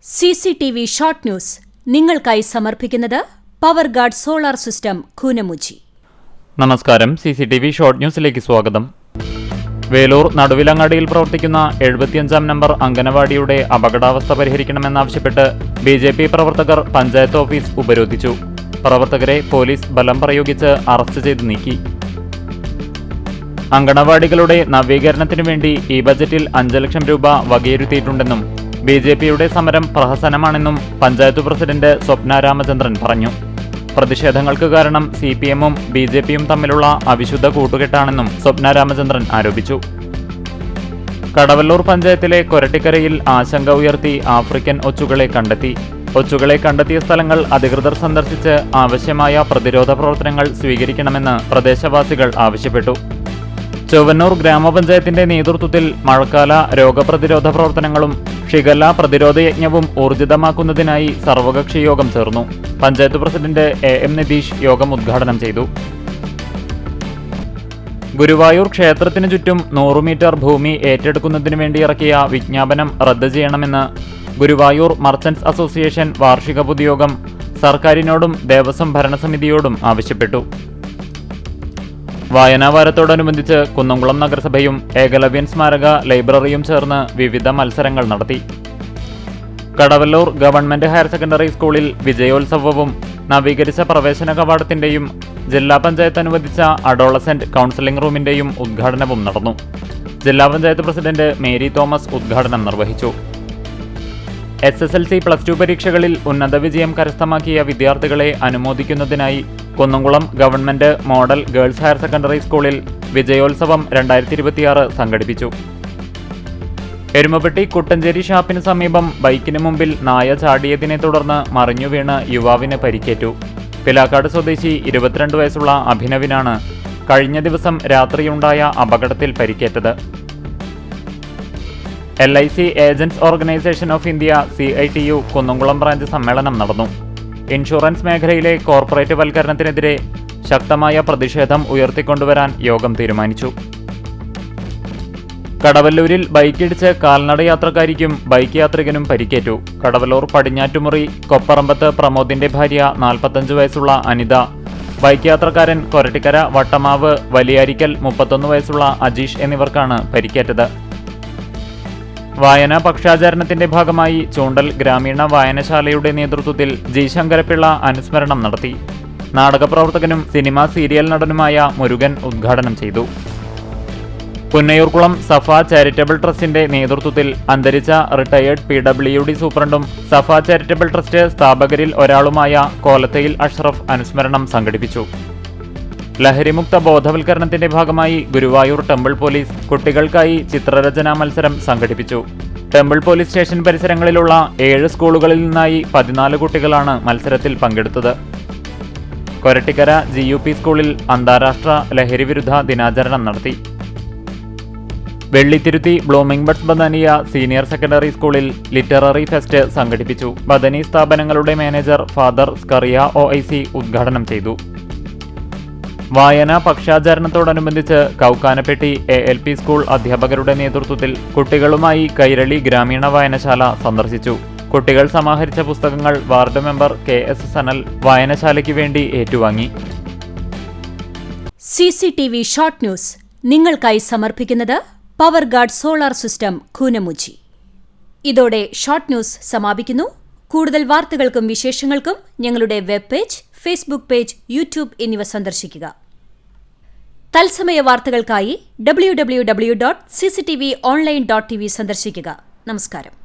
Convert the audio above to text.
CCTV short news നിങ്ങൾക്കായി സമർപ്പിക്കുന്നത് power guard solar system Koonamuchi. നമസ്കാരം. CCTV ഷോർട്ട് ന്യൂസിലേക്ക് സ്വാഗതം. വേലൂർ നടുവിലങ്ങാടിയിൽ പ്രവർത്തിക്കുന്ന 75-ാം നമ്പർ അംഗനവാടിയുടെ അപകടാവസ്ഥ പരിഹരിക്കണമെന്നാവശ്യപ്പെട്ട് BJP പ്രവർത്തകർ പഞ്ചായത്ത് ഓഫീസ് ഉപരോധിച്ചു. പ്രവർത്തകരെ പോലീസ് ബലം പ്രയോഗിച്ച് അറസ്റ്റ് ചെയ്ത് നീക്കി. അംഗനവാടികളുടെ നവീകരണത്തിനു വേണ്ടി ഈ ബജറ്റിൽ 5 ലക്ഷം രൂപ വകയിരുത്തിയിട്ടുണ്ടെന്നും BJPയുടെ സമരം പ്രഹസനമാണെന്നും പഞ്ചായത്ത് പ്രസിഡന്റ് സ്വപ്ന രാമചന്ദ്രൻ പറഞ്ഞു. പ്രതിഷേധങ്ങൾക്ക് കാരണം CPM-ഉം BJPയും തമ്മിലുള്ള അവിശുദ്ധ കൂട്ടുകെട്ടാണെന്നും സ്വപ്ന രാമചന്ദ്രൻ ആരോപിച്ചു. കടവല്ലൂർ പഞ്ചായത്തിലെ കൊരട്ടിക്കരയിൽ ആശങ്ക ഉയർത്തി ആഫ്രിക്കൻ ഒച്ചുകളെ കണ്ടെത്തി. ഒച്ചുകളെ കണ്ടെത്തിയ സ്ഥലങ്ങൾ അധികൃതർ സന്ദർശിച്ച് ആവശ്യമായ പ്രതിരോധ പ്രവർത്തനങ്ങൾ സ്വീകരിക്കണമെന്ന് പ്രദേശവാസികൾ ആവശ്യപ്പെട്ടു. ചൊവ്വന്നൂർ ഗ്രാമപഞ്ചായത്തിന്റെ നേതൃത്വത്തിൽ മഴക്കാല രോഗപ്രതിരോധ പ്രവർത്തനങ്ങളും ഷിഗല്ല പ്രതിരോധ യജ്ഞവും ഊർജിതമാക്കുന്നതിനായി സർവകക്ഷി യോഗം ചേർന്നു. പഞ്ചായത്ത് പ്രസിഡന്റ് AM നിതീഷ് യോഗം ഉദ്ഘാടനം ചെയ്തു. ഗുരുവായൂർ ക്ഷേത്രത്തിനു ചുറ്റും 100 മീറ്റർ ഭൂമി ഏറ്റെടുക്കുന്നതിനു വേണ്ടി ഇറക്കിയ വിജ്ഞാപനം റദ്ദ് ചെയ്യണമെന്ന് ഗുരുവായൂർ മർച്ചന്റ്സ് അസോസിയേഷൻ വാർഷിക പൊതുയോഗം സർക്കാരിനോടും ദേവസ്വം ഭരണസമിതിയോടും ആവശ്യപ്പെട്ടു. വായനാവാരത്തോടനുബന്ധിച്ച് കുന്നംകുളം നഗരസഭയും ഏകലവ്യൻ സ്മാരക ലൈബ്രറിയും ചേർന്ന് വിവിധ മത്സരങ്ങൾ നടത്തി. കടവല്ലൂർ ഗവൺമെന്റ് ഹയർ സെക്കൻഡറി സ്കൂളിൽ വിജയോത്സവവും നവീകരിച്ച പ്രവേശന കവാടത്തിന്റെയും ജില്ലാ പഞ്ചായത്ത് അനുവദിച്ച അഡോളസെന്റ് കൗൺസിലിംഗ് റൂമിന്റെയും ഉദ്ഘാടനവും നടന്നു. ജില്ലാ പഞ്ചായത്ത് പ്രസിഡന്റ് മേരി തോമസ് ഉദ്ഘാടനം നിർവഹിച്ചു. SSLC +2 പരീക്ഷകളിൽ ഉന്നത വിജയം കരസ്ഥമാക്കിയ വിദ്യാർത്ഥികളെ അനുമോദിക്കുന്നതിനായി Kunnamkulam government model girls higher secondary സ്കൂളിൽ വിജയോത്സവം 2026 സംഘടിപ്പിച്ചു. എരുമപ്പെട്ടി കുട്ടഞ്ചേരി ഷാപ്പിന് സമീപം ബൈക്കിന് മുമ്പിൽ നായ ചാടിയതിനെ തുടർന്ന് മറിഞ്ഞു വീണ് യുവാവിന് പരിക്കേറ്റു. പിലാക്കാട് സ്വദേശി 22 വയസ്സുള്ള അഭിനവിനാണ് കഴിഞ്ഞ ദിവസം രാത്രിയുണ്ടായ അപകടത്തിൽ പരിക്കേറ്റത്. LIC agents organisation of India CITU Kunnamkulam branch സമ്മേളനം നടന്നു. ഇൻഷുറൻസ് മേഖലയിലെ കോർപ്പറേറ്റ് വൽക്കരണത്തിനെതിരെ ശക്തമായ പ്രതിഷേധം ഉയർത്തിക്കൊണ്ടുവരാൻ യോഗം തീരുമാനിച്ചു. കടവല്ലൂരിൽ ബൈക്കിടിച്ച് കാൽനടയാത്രക്കാരിക്കും ബൈക്ക് യാത്രികനും പരിക്കേറ്റു. കടവല്ലൂർ പടിഞ്ഞാറ്റുമുറി കൊപ്പറമ്പത്ത് പ്രമോദിന്റെ ഭാര്യ 45 വയസ്സുള്ള അനിത, ബൈക്ക് യാത്രക്കാരൻ കൊരട്ടിക്കര വട്ടമാവ് വലിയാരിക്കൽ 31 വയസ്സുള്ള അജീഷ് എന്നിവർക്കാണ് പരിക്കേറ്റത്. വായനാ പക്ഷാചരണത്തിന്റെ ഭാഗമായി ചൂണ്ടൽ ഗ്രാമീണ വായനശാലയുടെ നേതൃത്വത്തിൽ G. ശങ്കരപ്പിള്ള അനുസ്മരണം നടത്തി. നാടകപ്രവർത്തകനും സിനിമാ സീരിയൽ നടനുമായ മുരുകൻ ഉദ്ഘാടനം ചെയ്തു. പുന്നയൂർക്കുളം സഫ ചാരിറ്റബിൾ ട്രസ്റ്റിന്റെ നേതൃത്വത്തിൽ അന്തരിച്ച റിട്ടയേർഡ് PWD സൂപ്രണ്ടും സഫ ചാരിറ്റബിൾ ട്രസ്റ്റ് സ്ഥാപകരിൽ ഒരാളുമായ കോലത്തയിൽ അഷ്റഫ് അനുസ്മരണം സംഘടിപ്പിച്ചു. ലഹരിമുക്ത ബോധവൽക്കരണത്തിന്റെ ഭാഗമായി ഗുരുവായൂർ ടെമ്പിൾ പോലീസ് കുട്ടികൾക്കായി ചിത്രരചനാ മത്സരം സംഘടിപ്പിച്ചു. ടെമ്പിൾ പോലീസ് സ്റ്റേഷൻ പരിസരങ്ങളിലുള്ള 7 സ്കൂളുകളിൽ നിന്നായി 14 കുട്ടികളാണ് മത്സരത്തിൽ പങ്കെടുത്തത്. കൊരട്ടിക്കര GUP സ്കൂളിൽ അന്താരാഷ്ട്ര ലഹരിവിരുദ്ധ ദിനാചരണം നടത്തി. Vellithiruthi blooming buds Badania senior secondary സ്കൂളിൽ ലിറ്റററി ഫെസ്റ്റ് സംഘടിപ്പിച്ചു. ബദനി സ്ഥാപനങ്ങളുടെ മാനേജർ ഫാദർ സ്കറിയ OIC ഉദ്ഘാടനം ചെയ്തു. വായനാ പക്ഷാചരണത്തോടനുബന്ധിച്ച് കൗക്കാനപ്പെട്ടി ALP സ്കൂൾ അധ്യാപകരുടെ നേതൃത്വത്തിൽ കുട്ടികളുമായി കൈരളി ഗ്രാമീണ വായനശാല സന്ദർശിച്ചു. കുട്ടികൾ സമാഹരിച്ച പുസ്തകങ്ങൾ വാർഡ് മെമ്പർ KS സനൽ വായനശാലയ്ക്ക് വേണ്ടി ഏറ്റുവാങ്ങി. CCTV ഷോർട്ട് ന്യൂസ് നിങ്ങൾക്കായി സമർപ്പിക്കുന്നത് power guard solar system Koonamuchi. ഇതോടെ ഷോർട്ട് ന്യൂസ് സമാപിക്കുന്നു. കൂടുതൽ വാർത്തകൾക്കും വിശേഷങ്ങൾക്കും ഞങ്ങളുടെ web page, Facebook page, YouTube എന്നിവ സന്ദർശിക്കുക. തത്സമയ വാർത്തകൾക്കായി www.cctv online.tv സന്ദർശിക്കുക. നമസ്കാരം.